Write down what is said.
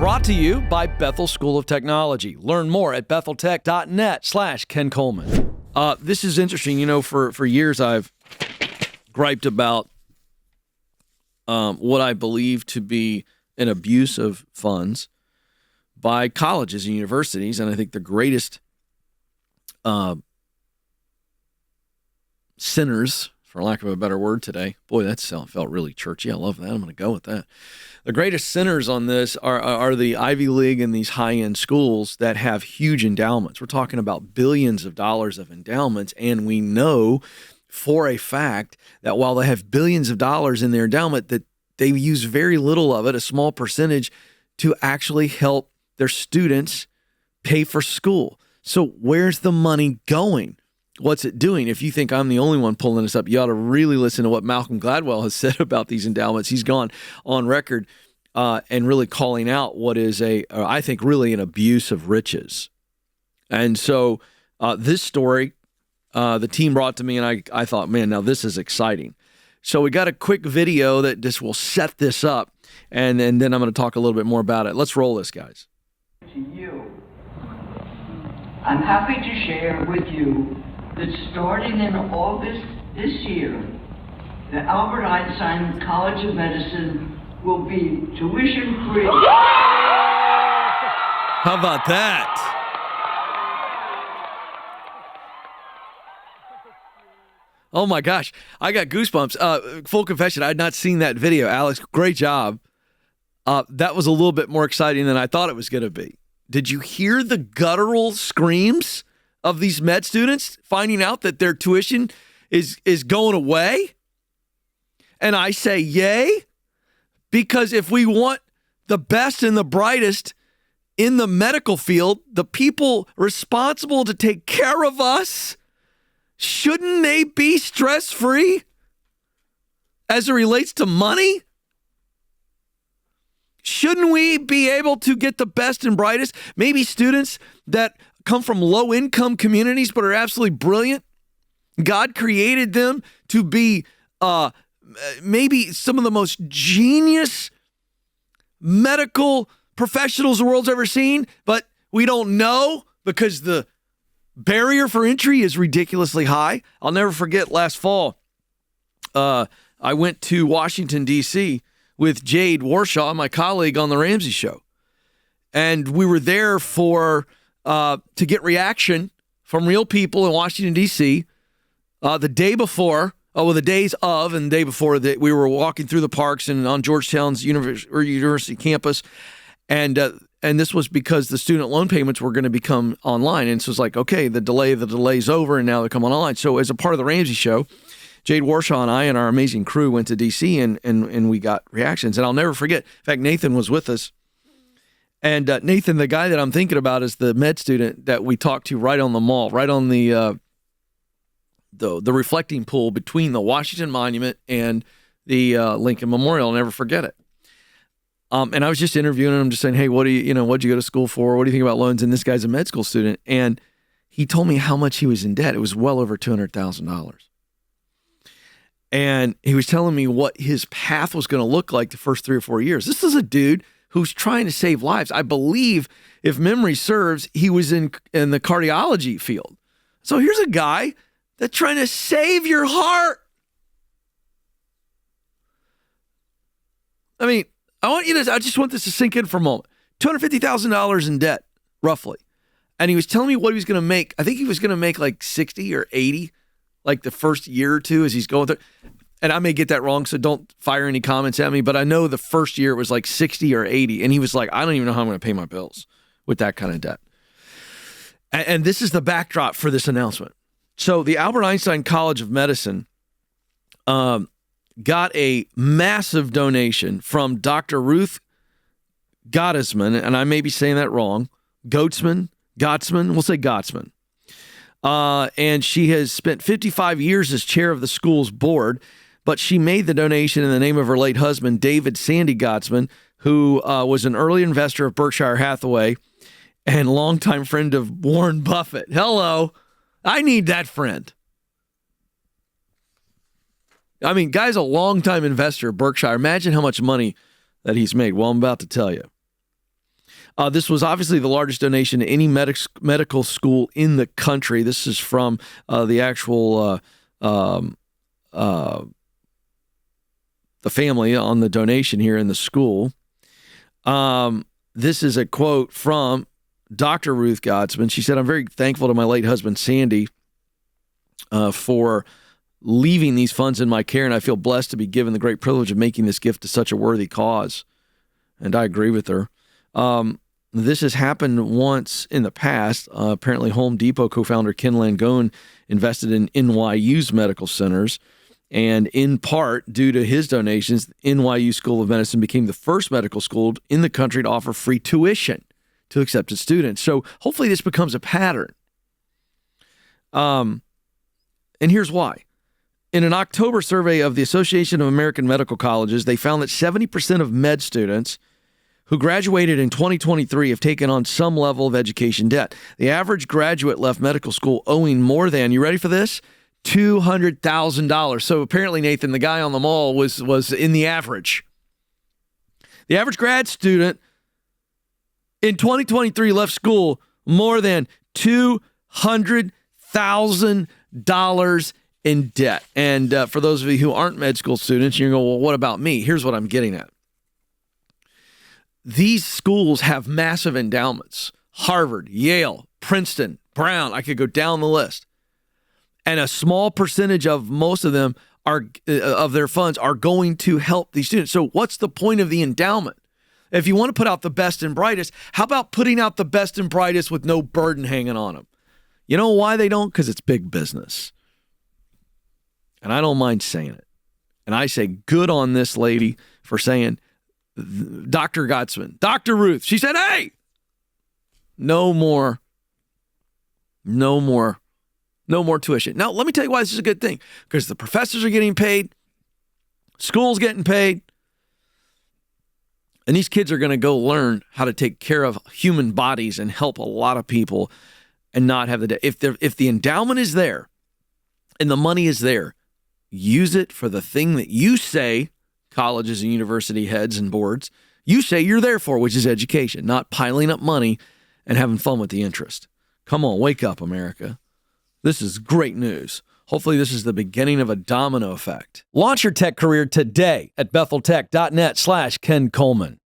brought to you by Bethel School of Technology. Learn more at betheltech.net/Ken Coleman. This is interesting. You know, for years I've griped about what I believe to be an abuse of funds by colleges and universities, and I think the greatest sinners, for lack of a better word today. Boy, that felt really churchy. I love that. I'm going to go with that. The greatest sinners on this are the Ivy League and these high-end schools that have huge endowments. We're talking about billions of dollars of endowments, and we know for a fact that while they have billions of dollars in their endowment, that they use very little of it, a small percentage, to actually help their students pay for school. So where's the money going? What's it doing? If you think I'm the only one pulling this up, you ought to really listen to what Malcolm Gladwell has said about these endowments. He's gone on record and really calling out what is I think, really an abuse of riches. And so this story, the team brought to me, and I thought, man, now this is exciting. So we got a quick video that just will set this up, and then I'm going to talk a little bit more about it. Let's roll this, guys. To you, I'm happy to share with you that starting in August this year, the Albert Einstein College of Medicine will be tuition-free. How about that? Oh my gosh, I got goosebumps. Full confession, I had not seen that video. Alex, great job. That was a little bit more exciting than I thought it was going to be. Did you hear the guttural screams of these med students finding out that their tuition is going away? And I say yay, because if we want the best and the brightest in the medical field, the people responsible to take care of us, shouldn't they be stress-free as it relates to money? Shouldn't we be able to get the best and brightest? Maybe students that come from low-income communities but are absolutely brilliant. God created them to be maybe some of the most genius medical professionals the world's ever seen, but we don't know because the barrier for entry is ridiculously high. I'll never forget last fall, I went to Washington, D.C., with Jade Warshaw, my colleague on the Ramsey show. And we were there to get reaction from real people in Washington, D.C. The day before, the days of and the day before that, we were walking through the parks and on Georgetown's university campus. And this was because the student loan payments were going to become online. And so it's like, okay, the delay's over and now they're coming online. So as a part of the Ramsey show, Jade Warshaw and I and our amazing crew went to D.C. and we got reactions. And I'll never forget, in fact, Nathan was with us. And Nathan, the guy that I'm thinking about, is the med student that we talked to right on the mall, right on the reflecting pool between the Washington Monument and the Lincoln Memorial. I'll never forget it. And I was just interviewing him, just saying, hey, what'd you go to school for? What do you think about loans? And this guy's a med school student. And he told me how much he was in debt. It was well over $200,000. And he was telling me what his path was going to look like the first 3 or 4 years. This is a dude who's trying to save lives. I believe, if memory serves, he was in the cardiology field. So here's a guy that's trying to save your heart. I mean, I just want this to sink in for a moment. $250,000 in debt, roughly. And he was telling me what he was going to make. I think he was going to make like 60 or 80, like the first year or two as he's going through. And I may get that wrong, so don't fire any comments at me, but I know the first year it was like 60 or 80. And he was like, I don't even know how I'm going to pay my bills with that kind of debt. And this is the backdrop for this announcement. So the Albert Einstein College of Medicine got a massive donation from Dr. Ruth Gottsman, and I may be saying that wrong, Gottsman, we'll say Gottsman. And she has spent 55 years as chair of the school's board, but she made the donation in the name of her late husband, David Sandy Gottsman, who was an early investor of Berkshire Hathaway and longtime friend of Warren Buffett. Hello. I need that friend. I mean, guy's a longtime investor of Berkshire. Imagine how much money that he's made. Well, I'm about to tell you. This was obviously the largest donation to any medical school in the country. This is from the actual the family on the donation here in the school. This is a quote from Dr. Ruth Godsman. She said, "I'm very thankful to my late husband, Sandy, for leaving these funds in my care, and I feel blessed to be given the great privilege of making this gift to such a worthy cause." And I agree with her. This has happened once in the past. Apparently, Home Depot co-founder Ken Langone invested in NYU's medical centers. And in part, due to his donations, the NYU School of Medicine became the first medical school in the country to offer free tuition to accepted students. So hopefully this becomes a pattern. And here's why. In an October survey of the Association of American Medical Colleges, they found that 70% of med students who graduated in 2023 have taken on some level of education debt. The average graduate left medical school owing more than, you ready for this? $200,000. So apparently, Nathan, the guy on the mall was in the average. The average grad student in 2023 left school more than $200,000 in debt. And for those of you who aren't med school students, you're going, well, what about me? Here's what I'm getting at. These schools have massive endowments. Harvard, Yale, Princeton, Brown. I could go down the list. And a small percentage of most of them of their funds are going to help these students. So what's the point of the endowment? If you want to put out the best and brightest, how about putting out the best and brightest with no burden hanging on them? You know why they don't? Because it's big business. And I don't mind saying it. And I say good on this lady for saying, Dr. Godsman, Dr. Ruth, she said, hey, no more tuition. Now, let me tell you why this is a good thing. Because the professors are getting paid, school's getting paid, and these kids are going to go learn how to take care of human bodies and help a lot of people and not have the debt. If the endowment is there and the money is there, use it for the thing that you say, colleges and university heads and boards, you say you're there for, which is education, not piling up money and having fun with the interest. Come on, wake up, America. This is great news. Hopefully this is the beginning of a domino effect. Launch your tech career today at betheltech.net/Ken Coleman.